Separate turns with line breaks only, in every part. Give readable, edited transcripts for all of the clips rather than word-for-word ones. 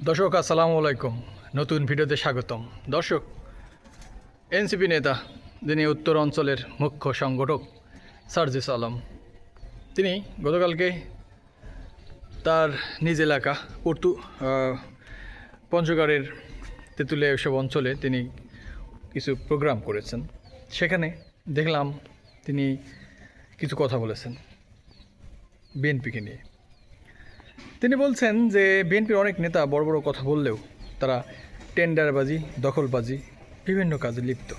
দর্শক আসসালামু আলাইকুম। নতুন ভিডিওতে স্বাগতম। দর্শক, এনসিপি নেতা যিনি উত্তর অঞ্চলের মুখ্য সংগঠক সার্জিস আলম, তিনি গতকালকে তার নিজ এলাকা পঞ্চগড়ের তেঁতুলিয়া এসব অঞ্চলে তিনি কিছু প্রোগ্রাম করেছেন। সেখানে দেখলাম তিনি কিছু কথা বলেছেন বিএনপিকে নিয়ে। তিনি বলছেন যে বিএনপির অনেক নেতা বড় বড় কথা বললেও তারা টেন্ডারবাজি, দখলবাজি, বিভিন্ন কাজে লিপ্ত।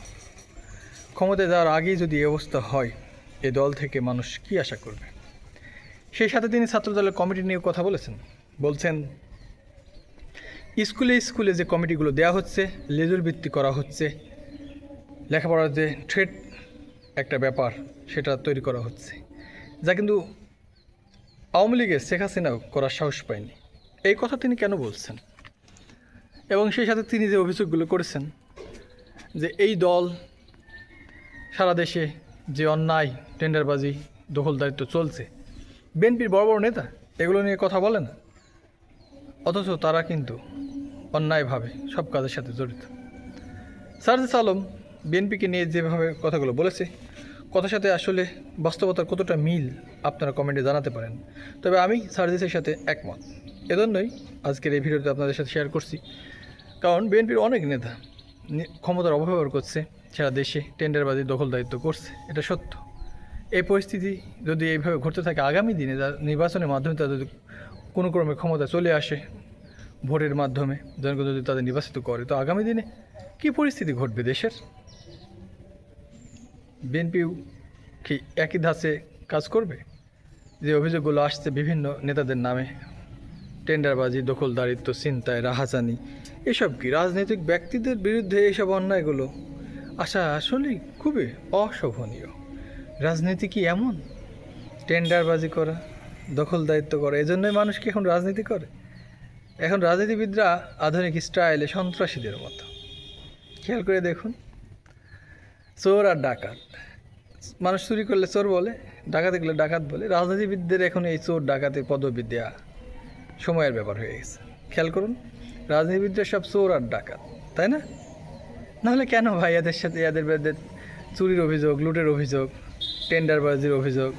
ক্ষমতায় যাওয়ার আগেই যদি এই অবস্থা হয়, এ দল থেকে মানুষ কি আশা করবে? সেই সাথে তিনি ছাত্রদলের কমিটি নিয়ে কথা বলছেন স্কুলে স্কুলে যে কমিটিগুলো দেওয়া হচ্ছে, লেজুর ভিত্তি করা হচ্ছে, লেখাপড়ার যে ট্রেড একটা ব্যাপার সেটা তৈরি করা হচ্ছে, যা কিন্তু আওয়ামী লীগের শেখ হাসিনাও করার সাহস পায়নি। এই কথা তিনি কেন বলছেন? এবং সেই সাথে তিনি যে অভিযোগগুলো করেছেন যে এই দল সারা দেশে যে অন্যায়, টেন্ডারবাজি, দখলদারিত্ব চলছে, বিএনপির বড় বড় নেতা এগুলো নিয়ে কথা বলে না, অথচ তারা কিন্তু অন্যায়ভাবে সব কাজের সাথে জড়িত। সার্জিস আলম বিএনপিকে নিয়ে যেভাবে কথাগুলো বলেছে, কথার সাথে আসলে বাস্তবতার কতটা মিল আপনারা কমেন্টে জানাতে পারেন। তবে আমি সার্জিসের সাথে একমত, এজন্যই আজকের এই ভিডিওতে আপনাদের সাথে শেয়ার করছি। কারণ বিএনপির অনেক নেতা ক্ষমতার অপব্যবহার করছে, সারা দেশে টেন্ডারবাজি, দখলদারিত্ব করছে, এটা সত্য। এই পরিস্থিতি যদি এইভাবে ঘটতে থাকে, আগামী দিনে নির্বাচনের মাধ্যমে তারা যদি কোনো ক্রমে ক্ষমতা চলে আসে, ভোটের মাধ্যমে জনগণ যদি তাদের নির্বাচিত করে, তো আগামী দিনে কী পরিস্থিতি ঘটবে দেশের? বিএনপিও কি একই ধাঁচে কাজ করবে? যে অভিযোগগুলো আসছে বিভিন্ন নেতাদের নামে, টেন্ডারবাজি, দখলদারিত্ব, ছিনতাই, রাহাজানি, এসব কি রাজনৈতিক ব্যক্তিদের বিরুদ্ধে এইসব অন্যায়গুলো আসা আসলেই খুবই অশোভনীয়। রাজনীতি কি এমন? টেন্ডারবাজি করা, দখলদারিত্ব করা, এজন্যই মানুষ কি এখন রাজনীতি করে? এখন রাজনীতিবিদরা আধুনিক স্টাইলে সন্ত্রাসীদের মতো। খেয়াল করে দেখুন, চোর আর ডাকাত, মানুষ চুরি করলে চোর বলে, ডাকাতি করলে ডাকাত বলে। রাজনীতিবিদদের এখন এই চোর ডাকাতের পদবি দেওয়া সময়ের ব্যাপার হয়ে গেছে। খেয়াল করুন, রাজনীতিবিদরা সব চোর আর ডাকাত, তাই না? নাহলে কেন ভাই এদের সাথে এদের বিরুদ্ধে চুরির অভিযোগ, লুটের অভিযোগ, টেন্ডারবাজির অভিযোগ,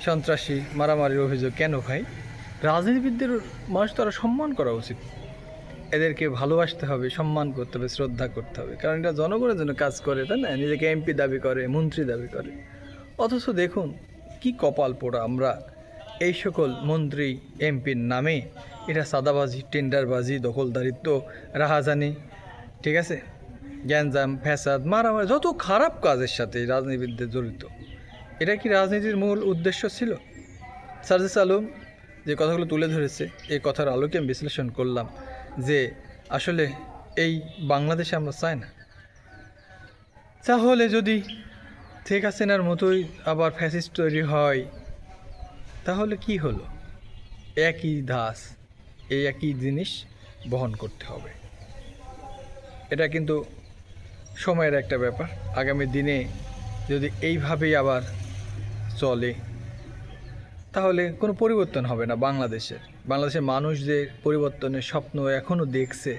সন্ত্রাসী, মারামারির অভিযোগ কেন ভাই? রাজনীতিবিদদের মানুষ তো আরও সম্মান করা উচিত। এদেরকে ভালোবাসতে হবে, সম্মান করতে হবে, শ্রদ্ধা করতে হবে, কারণ এটা জনগণের জন্য কাজ করে, তাই না? নিজেকে এমপি দাবি করে, মন্ত্রী দাবি করে, অথচ দেখুন কি কপাল পোড়া আমরা। এই সকল মন্ত্রী এমপির নামে এটা সাদাবাজি, টেন্ডারবাজি, দখলদারিত্ব, রাহাজানি, ঠিক আছে, গ্যাঞ্জাম, ফ্যাসাদ, মারামারি, যত খারাপ কাজের সাথে রাজনীতিবিদদের জড়িত। এটা কি রাজনীতির মূল উদ্দেশ্য ছিল? সার্জিস আলম যে কথাগুলো তুলে ধরেছে, এই কথার আলোকে আমি বিশ্লেষণ করলাম যে আসলে এই বাংলাদেশে আমরা চাই না। তাহলে যদি শেখ হাসিনার মতোই আবার ফ্যাসিস্ট তৈরি হয়, তাহলে কি হলো? একই ধাঁচ, এই একই জিনিস বহন করতে হবে। এটা কিন্তু সময়ের একটা ব্যাপার। আগামী দিনে যদি এইভাবেই আবার চলে, তাহলে কোনো পরিবর্তন হবে না বাংলাদেশের মানুষ যে পরিবর্তনের স্বপ্ন এখনও দেখছে,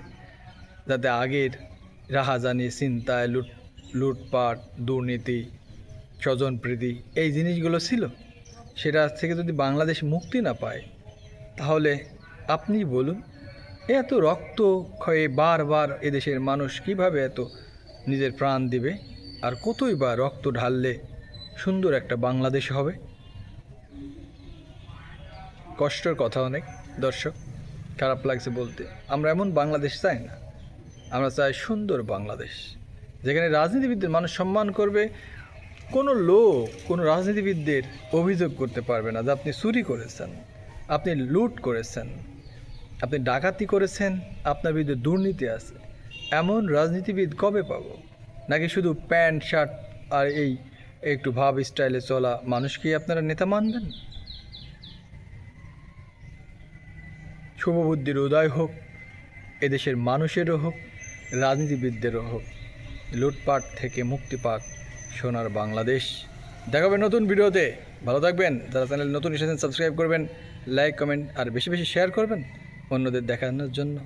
যাতে আগের রাহাজানি, ছিনতাই, লুটপাট, দুর্নীতি, স্বজনপ্রীতি এই জিনিসগুলো ছিল, সেটা থেকে যদি বাংলাদেশ মুক্তি না পায়, তাহলে আপনি বলুন, এত রক্ত ক্ষয়ে বারবার এদেশের মানুষ কিভাবে এত নিজের প্রাণ দিবে? আর কতই বা রক্ত ঢাললে সুন্দর একটা বাংলাদেশ হবে? কষ্টের কথা অনেক, দর্শক, খারাপ লাগছে বলতে। আমরা এমন বাংলাদেশ চাই না, আমরা চাই সুন্দর বাংলাদেশ, যেখানে রাজনীতিবিদদের মানুষ সম্মান করবে। কোনো লোক কোনো রাজনীতিবিদদের অভিযোগ করতে পারবে না যে আপনি চুরি করেছেন, আপনি লুট করেছেন, আপনি ডাকাতি করেছেন, আপনার বিরুদ্ধে দুর্নীতি আছে। এমন রাজনীতিবিদ কবে পাবো? নাকি শুধু প্যান্ট শার্ট আর এই একটু ভাব স্টাইলে চলা মানুষকেই আপনারা নেতা মানবেন? শুভবুদ্ধির উদয় হোক, এদেশের মানুষেরও হোক, রাজনীতিবিদদেরও হোক, লুটপাট থেকে মুক্তি পাক সোনার বাংলাদেশ। দেখাবে নতুন ভিডিওতে। ভালো থাকবেন। যারা চ্যানেল নতুন এসেছেন সাবস্ক্রাইব করবেন, লাইক, কমেন্ট আর বেশি বেশি শেয়ার করবেন অন্যদের দেখানোর জন্য।